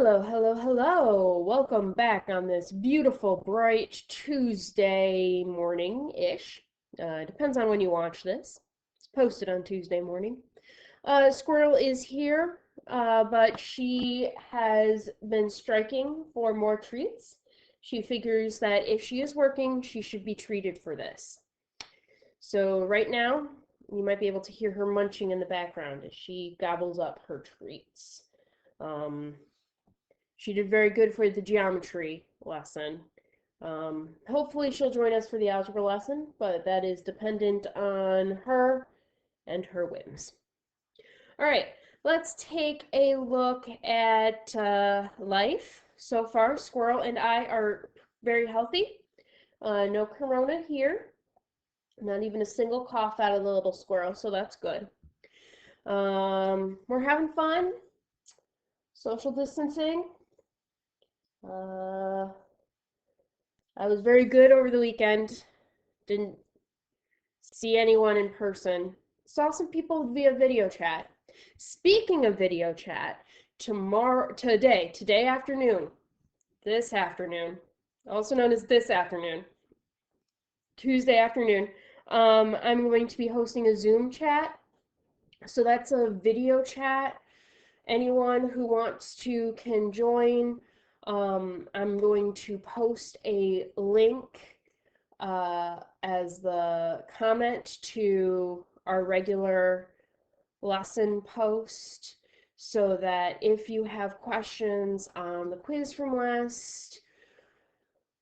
Hello, hello, hello. Welcome back on this beautiful, bright Tuesday morning-ish. Depends on when you watch this. It's posted on Tuesday morning. Squirrel is here, but she has been striking for more treats. She figures that if she is working, she should be treated for this. So right now, you might be able to hear her munching in the background as she gobbles up her treats. She did very good for the geometry lesson. Hopefully she'll join us for the algebra lesson, but that is dependent on her and her whims. All right, let's take a look at life. So far, Squirrel and I are very healthy. No corona here. Not even a single cough out of the little squirrel, so that's good. We're having fun. Social distancing. I was very good over the weekend. Didn't see anyone in person. Saw some people via video chat. Speaking of video chat, today afternoon, this afternoon, also known as this afternoon, Tuesday afternoon, I'm going to be hosting a Zoom chat. So that's a video chat. Anyone who wants to can join. I'm going to post a link as the comment to our regular lesson post so that if you have questions on the quiz from last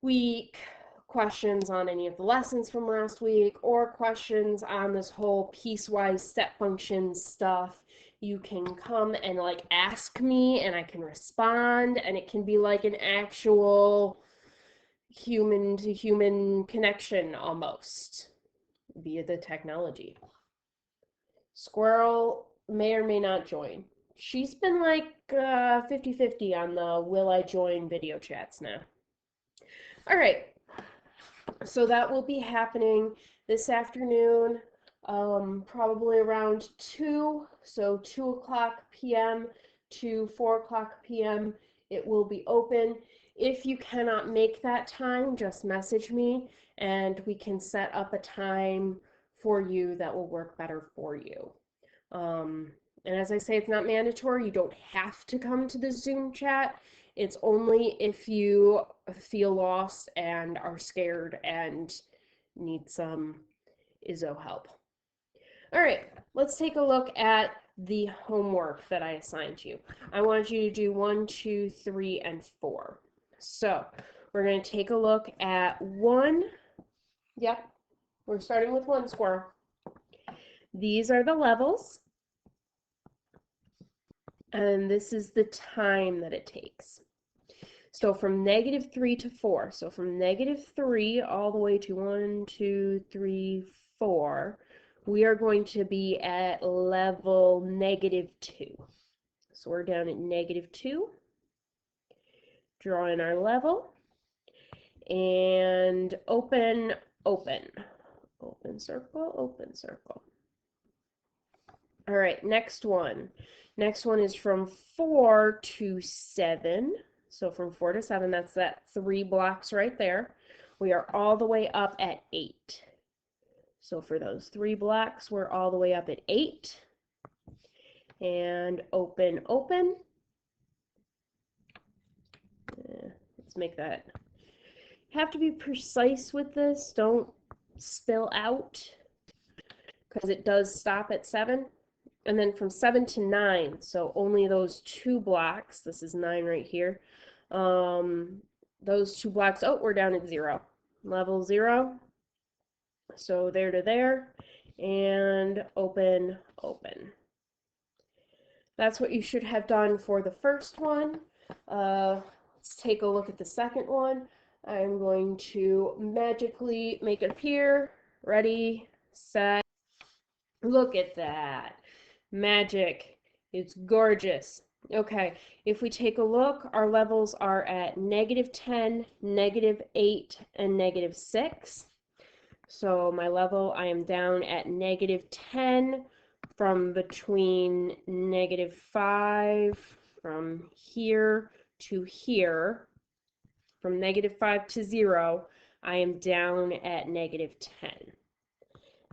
week, questions on any of the lessons from last week, or questions on this whole piecewise step functions stuff, you can come and ask me and I can respond, and it can be like an actual human to human connection almost via the technology. Squirrel may or may not join. She's been 50-50 on the will I join video chats now. All right, so that will be happening this afternoon. Probably around 2, so 2 o'clock p.m. to 4 o'clock p.m. it will be open. If you cannot make that time, just message me and we can set up a time for you that will work better for you. And as I say, it's not mandatory. You don't have to come to the Zoom chat. It's only if you feel lost and are scared and need some ISO help. All right, let's take a look at the homework that I assigned you. I want you to do 1, 2, 3, and 4. So we're going to take a look at 1. Yep, we're starting with 1, Squirrel. These are the levels, and this is the time that it takes. So from -3 to 4. So from -3 all the way to 1, 2, 3, 4. We are going to be at level -2. So we're down at -2. Draw in our level. And open, open. Open circle, open circle. All right, next one. Next one is from 4 to 7. So from 4 to 7, that's that 3 blocks right there. We are all the way up at 8. So for those 3 blocks, we're all the way up at 8. And open, open. Let's make that. You have to be precise with this. Don't spill out because it does stop at 7. And then from 7 to 9, so only those 2 blocks. This is 9 right here. Those 2 blocks, oh, we're down at 0. Level 0. So there to there, and open, open. That's what you should have done for the first one. Let's take a look at the second one. I'm going to magically make it appear. Ready, set. Look at that. Magic. It's gorgeous. Okay, if we take a look, our levels are at -10, -8, and -6. So my level, I am down at -10 from between -5 from here to here, from -5 to 0, I am down at -10.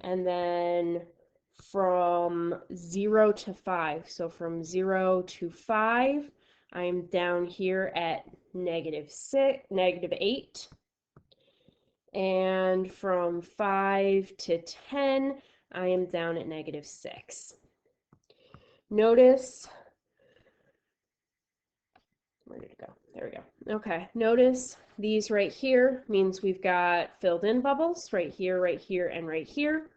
And then from 0 to 5, so from 0 to 5, I am down here at -8. And from 5 to 10, I am down at -6. Notice, where did it go? There we go. Okay, notice these right here means we've got filled in bubbles right here, and right here,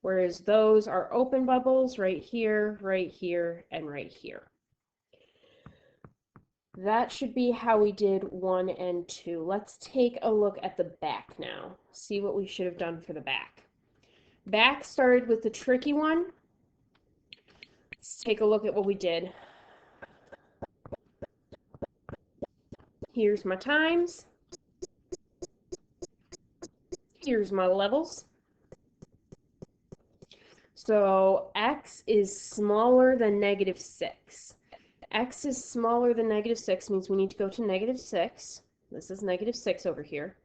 whereas those are open bubbles right here, and right here. That should be how we did 1 and 2. Let's take a look at the back now. See what we should have done for the back. Back started with the tricky one. Let's take a look at what we did. Here's my times. Here's my levels. So x is smaller than -6. X is smaller than -6 means we need to go to -6. This is -6 over here.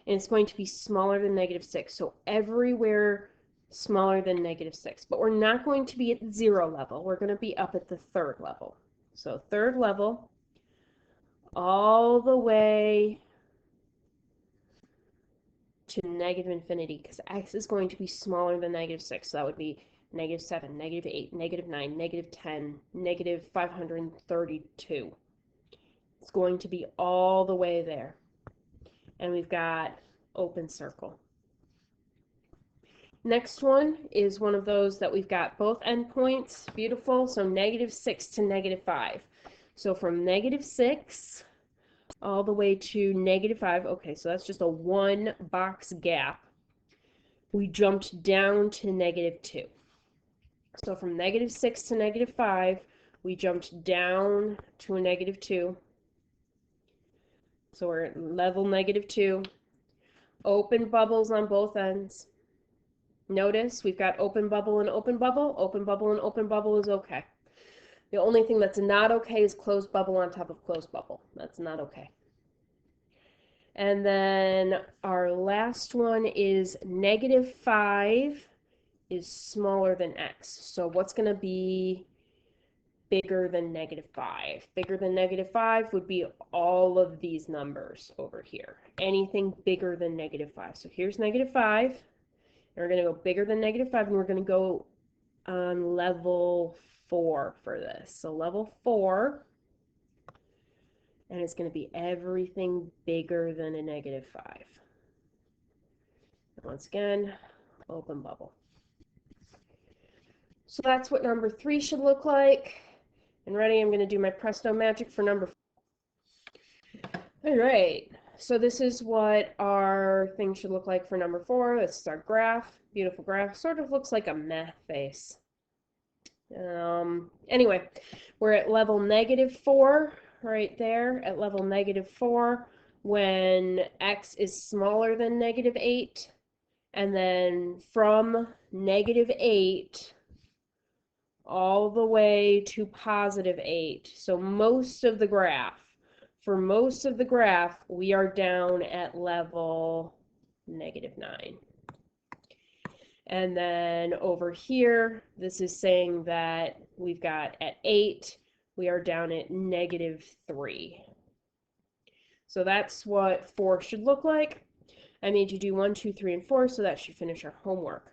And it's going to be smaller than -6. So everywhere smaller than -6. But we're not going to be at 0 level. We're going to be up at the 3rd level. So 3rd level, all the way to -infinity, because x is going to be smaller than -6. So that would be -7, -8, -9, -10, -532. It's going to be all the way there. And we've got open circle. Next one is one of those that we've got both endpoints. Beautiful. So -6 to -5. So from -6 all the way to -5. Okay, so that's just a 1 box gap. We jumped down to -2. So from -6 to -5, we jumped down to a -2. So we're at level -2. Open bubbles on both ends. Notice we've got open bubble and open bubble. Open bubble and open bubble is okay. The only thing that's not okay is closed bubble on top of closed bubble. That's not okay. And then our last one is -5 is smaller than x. So what's going to be bigger than -5? Bigger than -5 would be all of these numbers over here. Anything bigger than -5. So here's -5. And we're going to go bigger than -5, and we're going to go on level 4 for this. So level 4, and it's going to be everything bigger than a -5. And once again, open bubble. So that's what number 3 should look like. And ready, I'm going to do my presto magic for number 4. All right, so this is what our thing should look like for number 4. This is our graph. Beautiful graph. Sort of looks like a math face. Anyway, we're at level -4 right there, at level -4 when x is smaller than -8, and then from -8 all the way to +8. So most of the graph, for most of the graph, we are down at level -9. And then over here, this is saying that we've got at 8, we are down at -3. So that's what 4 should look like. I made you do 1, 2, 3, and 4, so that should finish our homework.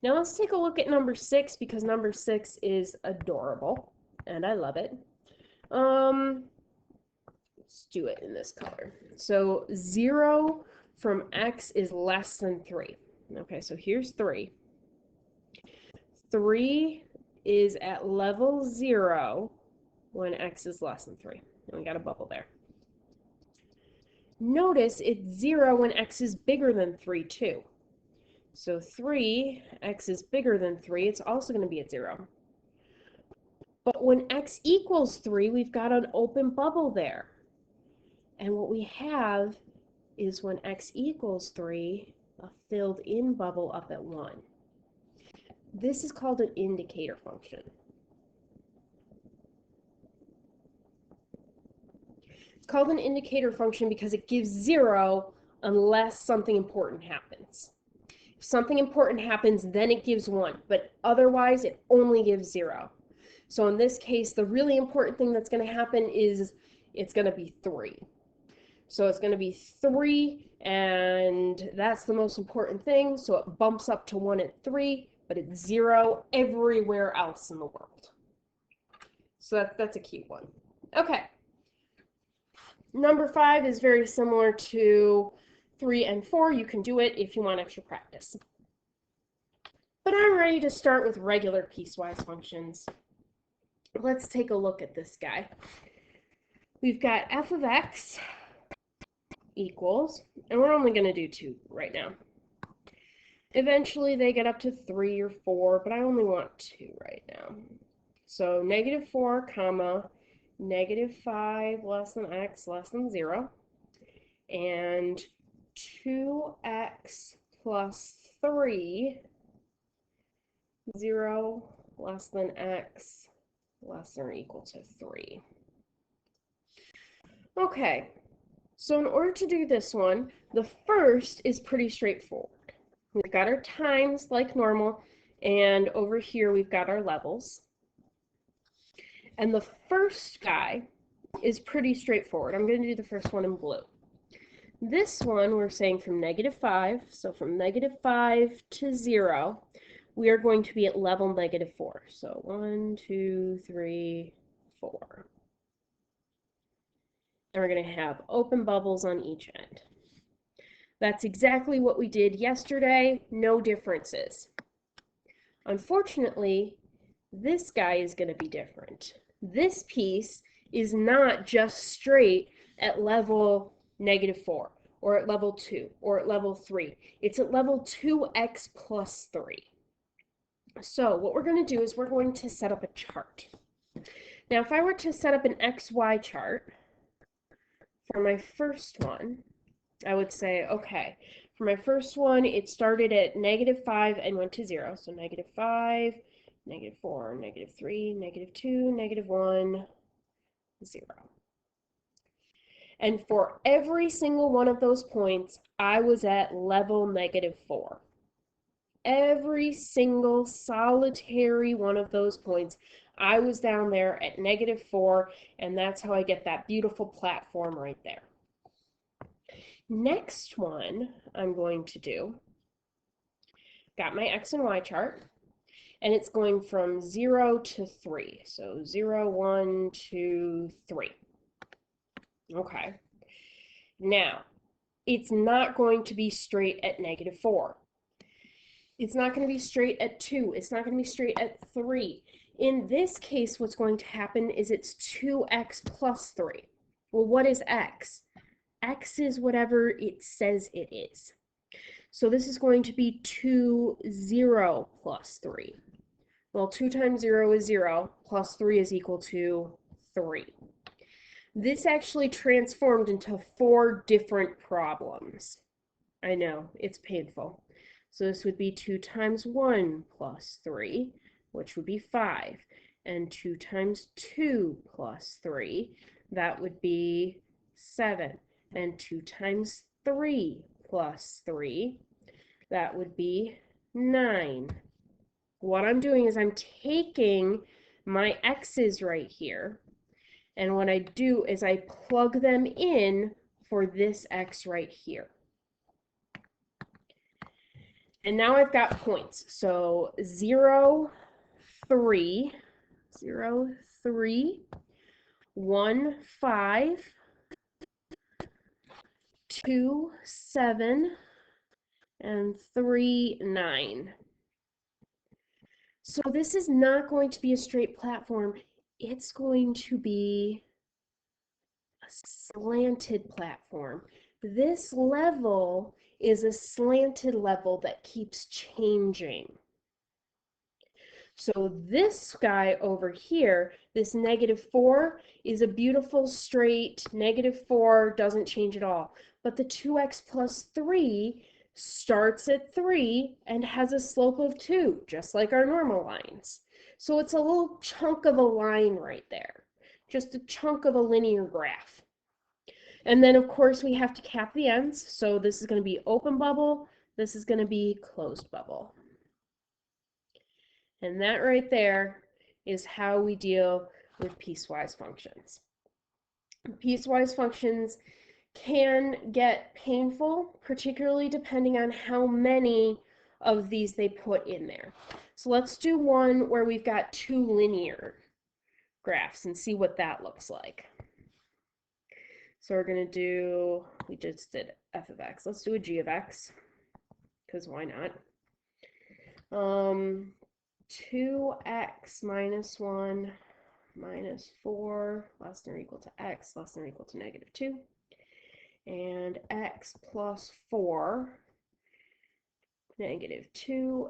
Now let's take a look at number 6, because number 6 is adorable, and I love it. Let's do it in this color. So 0 from x is less than 3. Okay, so here's 3. 3 is at level 0 when x is less than 3. And we got a bubble there. Notice it's 0 when x is bigger than 3 too. So 3, x is bigger than 3, it's also going to be at 0. But when x equals 3, we've got an open bubble there. And what we have is when x equals 3, a filled in bubble up at 1. This is called an indicator function. It's called an indicator function because it gives 0 unless something important happens. If something important happens, then it gives 1, but otherwise it only gives 0. So in this case, the really important thing that's going to happen is it's going to be 3. So it's going to be 3, and that's the most important thing. So it bumps up to 1 at 3, but it's 0 everywhere else in the world. So that's a key one. Okay. Number 5 is very similar to 3 and 4. You can do it if you want extra practice. But I'm ready to start with regular piecewise functions. Let's take a look at this guy. We've got f of x equals, and we're only going to do 2 right now. Eventually they get up to 3 or 4, but I only want 2 right now. So -4, comma, -5 less than x less than 0, and 2x plus 3, 0 less than x less than or equal to 3. Okay, so in order to do this one, the first is pretty straightforward. We've got our times like normal, and over here we've got our levels. And the first guy is pretty straightforward. I'm going to do the first one in blue. This one we're saying from -5, so from -5 to 0, we are going to be at level -4. So 1, 2, 3, 4. And we're going to have open bubbles on each end. That's exactly what we did yesterday, no differences. Unfortunately, this guy is going to be different. This piece is not just straight at level -4, or at level 2, or at level 3. It's at level 2x plus 3. So what we're going to do is we're going to set up a chart. Now, if I were to set up an XY chart for my first one, I would say, okay, for my first one, it started at -5 and went to 0. So -5, -4, -3, -2, -1, 0. And for every single one of those points, I was at level -4. Every single solitary one of those points, I was down there at -4, and that's how I get that beautiful platform right there. Next one I'm going to do, got my X and Y chart, and it's going from 0 to 3. So 0, 1, 2, 3. Okay. Now, it's not going to be straight at -4. It's not going to be straight at 2. It's not going to be straight at 3. In this case, what's going to happen is it's 2x plus 3. Well, what is x? X is whatever it says it is. So this is going to be 2, 0 plus 3. Well, 2 times 0 is 0, plus 3 is equal to 3. This actually transformed into 4 different problems. I know, it's painful. So this would be 2 times 1 plus 3, which would be 5. And 2 times 2 plus 3, that would be 7. And 2 times 3 plus 3, that would be 9. What I'm doing is I'm taking my x's right here, and what I do is I plug them in for this x right here. And now I've got points. So 0, 3, 0, 3, 1, 5, 2, 7, and 3, 9. So this is not going to be a straight platform. It's going to be a slanted platform. This level is a slanted level that keeps changing. So this guy over here, this -4, is a beautiful straight -4, doesn't change at all. But the 2x plus 3 starts at 3 and has a slope of 2, just like our normal lines. So it's a little chunk of a line right there, just a chunk of a linear graph. And then, of course, we have to cap the ends. So this is going to be open bubble. This is going to be closed bubble. And that right there is how we deal with piecewise functions. Piecewise functions can get painful, particularly depending on how many of these they put in there. So let's do one where we've got two linear graphs and see what that looks like. So we're going to do, we just did f of x. Let's do a g of x, because why not? 2x minus 1 minus 4 less than or equal to x less than or equal to negative 2. And x plus 4 negative 2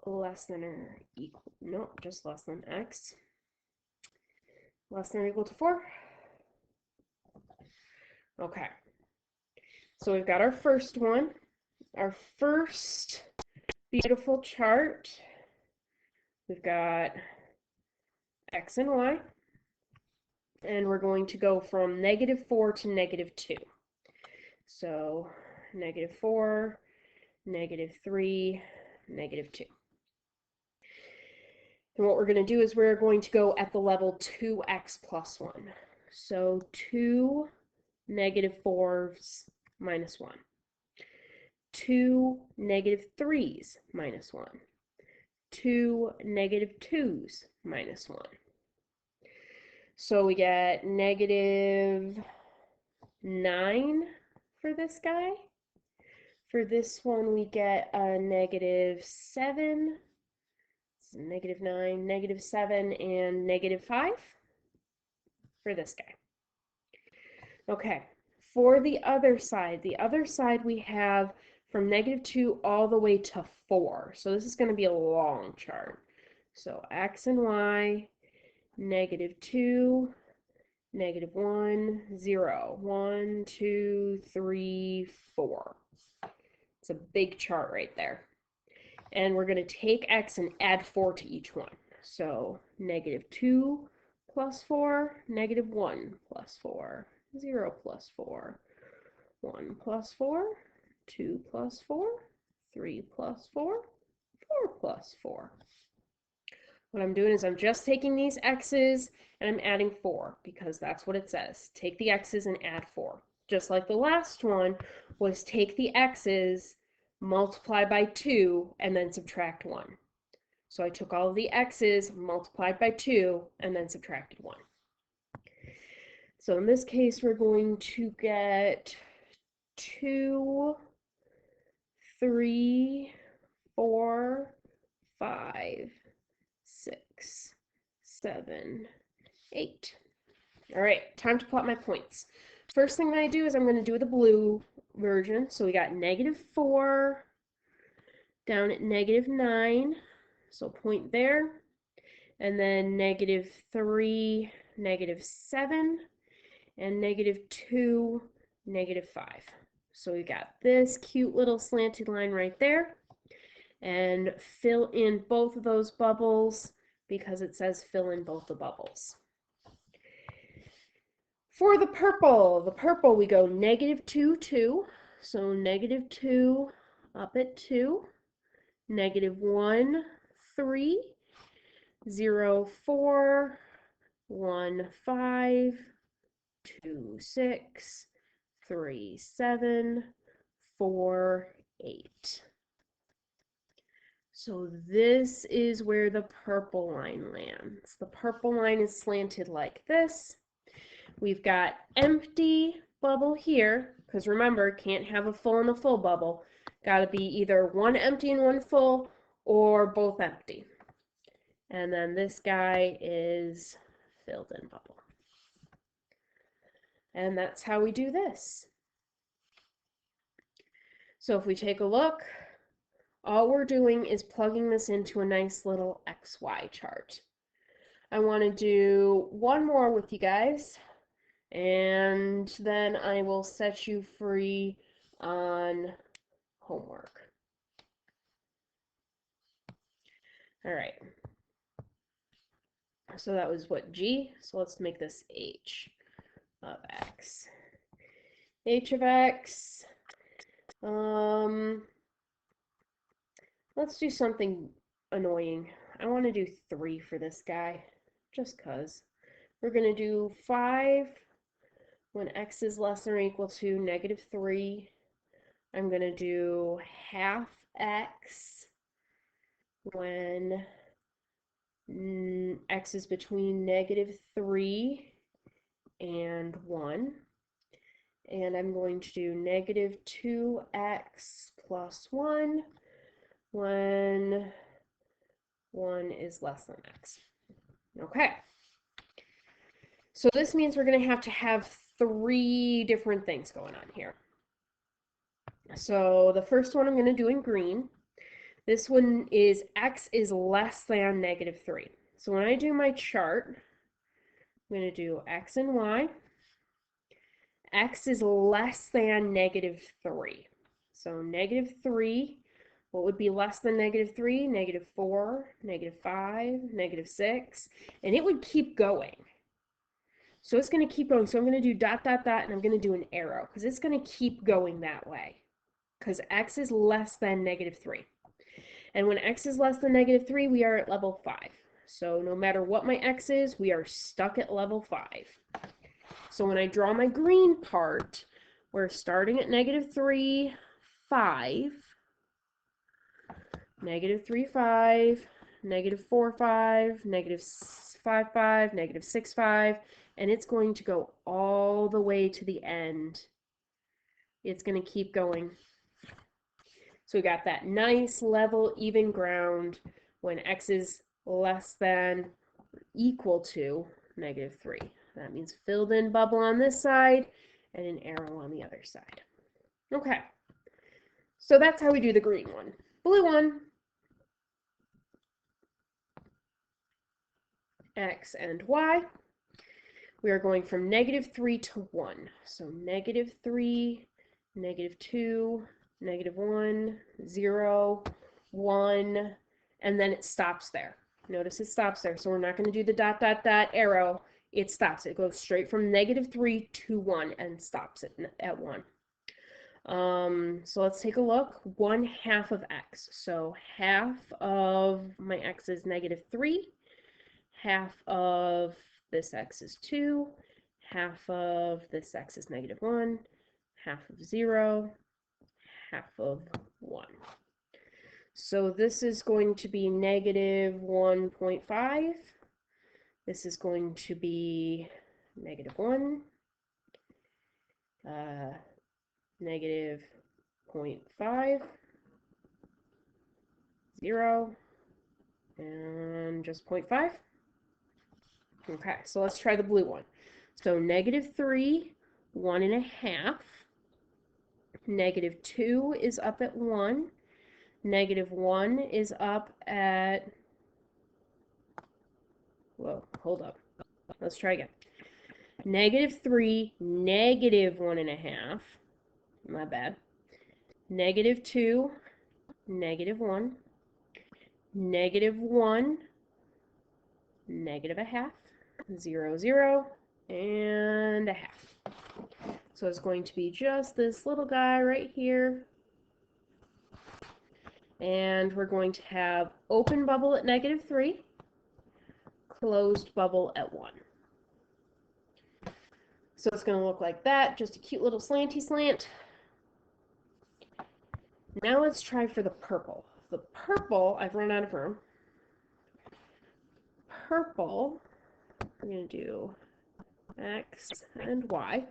less than or equal, no, just less than x less than or equal to 4. Okay, so we've got our first one, our first beautiful chart. We've got x and y, and we're going to go from negative 4 to negative 2. So negative 4, negative 3, negative 2. And what we're going to do is we're going to go at the level 2x plus 1. So 2 negative 4s minus 1. 2 negative 3s minus 1. 2 negative 2s minus 1. So we get negative 9 for this guy. For this one, we get a negative 7, negative 9, negative 7, and negative 5 for this guy. Okay, for the other side we have from negative 2 all the way to 4. So this is going to be a long chart. So x and y, negative 2, negative 1, 0, 1, 2, 3, 4. It's a big chart right there. And we're going to take x and add 4 to each one. So negative 2 plus 4, negative 1 plus 4, 0 plus 4, 1 plus 4, 2 plus 4, 3 plus 4, 4 plus 4. What I'm doing is I'm just taking these x's and I'm adding 4 because that's what it says. Take the x's and add 4. Just like the last one was take the x's, multiply by 2, and then subtract 1. So I took all of the x's, multiplied by 2, and then subtracted 1. So in this case, we're going to get 2, 3, 4, 5, 6, 7, 8. All right, time to plot my points. First thing that I do is I'm going to do the blue version. So we got negative 4 down at negative 9. So point there. And then negative 3, negative 7, and negative 2, negative 5. So we got this cute little slanted line right there. And fill in both of those bubbles because it says fill in both the bubbles. For the purple we go negative 2, 2. So negative 2 up at 2. Negative 1, 3. 0, 4. 1, 5. 2, 6. 3, 7. 4, 8. So this is where the purple line lands. The purple line is slanted like this. We've got empty bubble here, because remember, can't have a full and a full bubble. Got to be either one empty and one full, or both empty. And then this guy is filled in bubble. And that's how we do this. So if we take a look, all we're doing is plugging this into a nice little XY chart. I want to do one more with you guys, and then I will set you free on homework. All right. So that was what, G? So let's make this H of X. h of x. Let's do something annoying. I want to do 3 for this guy, just because. We're going to do 5 when x is less than or equal to -3. I'm going to do half x when x is between -3 and 1. And I'm going to do -2x plus 1 when 1 is less than x. Okay. So this means we're going to have 3 different things going on here. So the first one I'm going to do in green. This one is x is less than -3. So when I do my chart, I'm going to do x and y. X is less than -3. So -3, what would be less than -3? -4, -5, -6, and it would keep going. So it's going to keep going. So I'm going to do dot, dot, dot, and I'm going to do an arrow because it's going to keep going that way because x is less than -3. And when x is less than -3, we are at level 5. So no matter what my x is, we are stuck at level 5. So when I draw my green part, we're starting at -3, 5, -3, 5, -4, 5, -5, 5, -6, 5, and it's going to go all the way to the end. It's going to keep going. So we got that nice level even ground when x is less than or equal to -3. That means filled in bubble on this side and an arrow on the other side. Okay, so that's how we do the green one. Blue one, x and y. We are going from -3 to 1. So -3, -2, -1, 0, 1, and then it stops there. Notice it stops there. So we're not going to do the dot, dot, dot arrow. It stops. It goes straight from -3 to 1 and stops it at 1. So let's take a look. 1/2 of x. So half of my x is -3. Half of this x is 2. Half of this x is -1. Half of 0. Half of 1. So this is going to be -1.5. This is going to be -1. -0.5, 0, and just 0.5. Okay, so let's try the blue one. So -3, 1.5. -2 is up at 1. -1 is up at, whoa, hold up. Let's try again. -3, -1.5. My bad. -2, -1. -1, -0.5, 0, 0, and 1/2. So it's going to be just this little guy right here. And we're going to have open bubble at -3, closed bubble at 1. So it's going to look like that, just a cute little slanty slant. Now let's try for the purple. The purple, I've run out of room. Purple, we're going to do x and y.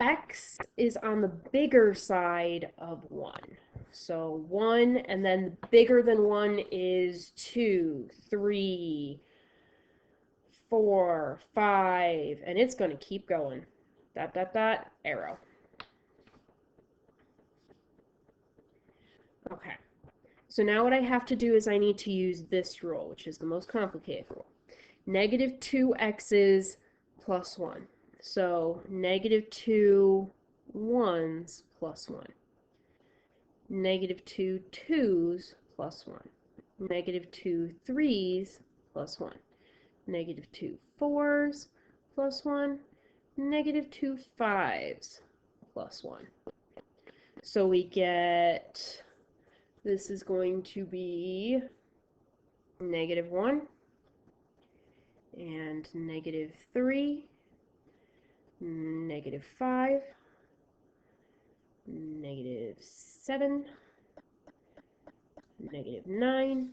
X is on the bigger side of 1. So 1, and then bigger than 1 is 2, 3, 4, 5, and it's going to keep going. Dot, dot, dot, arrow. Okay. So now what I have to do is I need to use this rule, which is the most complicated rule. -2x's plus 1. So -2 1's plus 1. -2 2's plus 1. -2 3's plus 1. -2 4's plus 1. -2 5's plus 1. So we get, this is going to be -1 and -3, -5, -7, -9.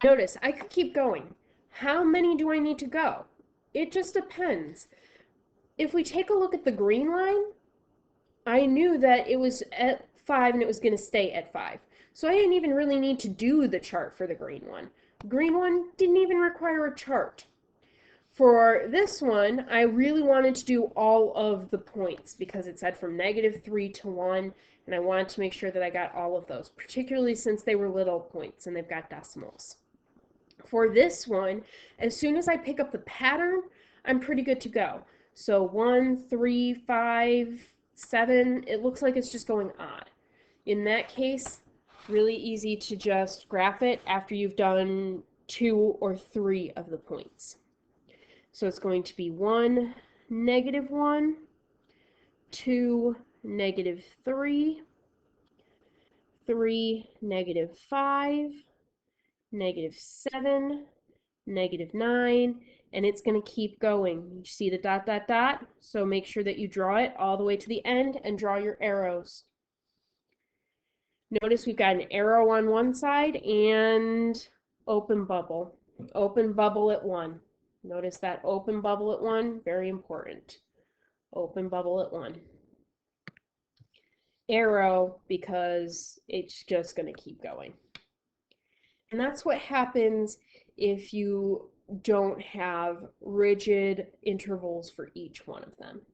Notice, I could keep going. How many do I need to go? It just depends. If we take a look at the green line, I knew that it was at 5 and it was going to stay at 5. So I didn't even really need to do the chart for the green one. Green one didn't even require a chart. For this one, I really wanted to do all of the points because it said from -3 to 1, and I wanted to make sure that I got all of those, particularly since they were little points and they've got decimals. For this one, as soon as I pick up the pattern, I'm pretty good to go. So 1, 3, 5, 7, it looks like it's just going odd. In that case, really easy to just graph it after you've done 2 or 3 of the points. So it's going to be 1, -1, 2, -3, 3, -5, -7, -9, and it's going to keep going. You see the dot, dot, dot? So make sure that you draw it all the way to the end and draw your arrows. Notice we've got an arrow on one side and open bubble. Open bubble at 1. Notice that open bubble at 1, very important. Open bubble at 1. Arrow, because it's just going to keep going. And that's what happens if you don't have rigid intervals for each one of them.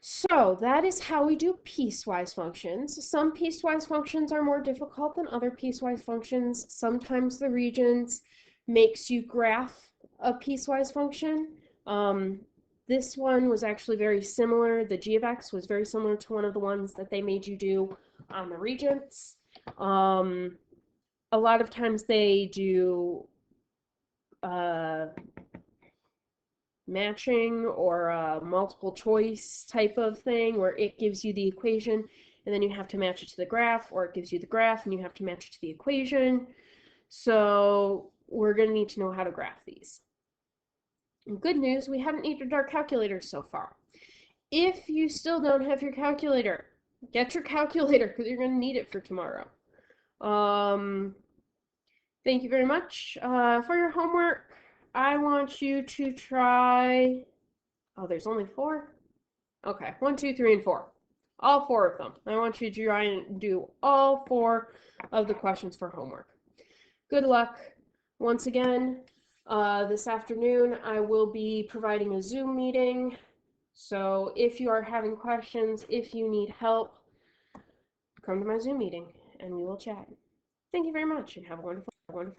So that is how we do piecewise functions. Some piecewise functions are more difficult than other piecewise functions. Sometimes the regions makes you graph a piecewise function. This one was actually very similar. The g of x was very similar to one of the ones that they made you do on the Regents. A lot of times they do matching or a multiple choice type of thing where it gives you the equation and then you have to match it to the graph, or it gives you the graph and you have to match it to the equation. So we're going to need to know how to graph these. And good news, we haven't needed our calculators so far. If you still don't have your calculator, get your calculator because you're going to need it for tomorrow. Thank you very much. For your homework, I want you to try, oh, there's only 4? Okay, 1, 2, 3, and 4. All 4 of them. I want you to try and do all 4 of the questions for homework. Good luck. Once again, this afternoon I will be providing a Zoom meeting. So if you are having questions, if you need help, come to my Zoom meeting and we will chat. Thank you very much and have a wonderful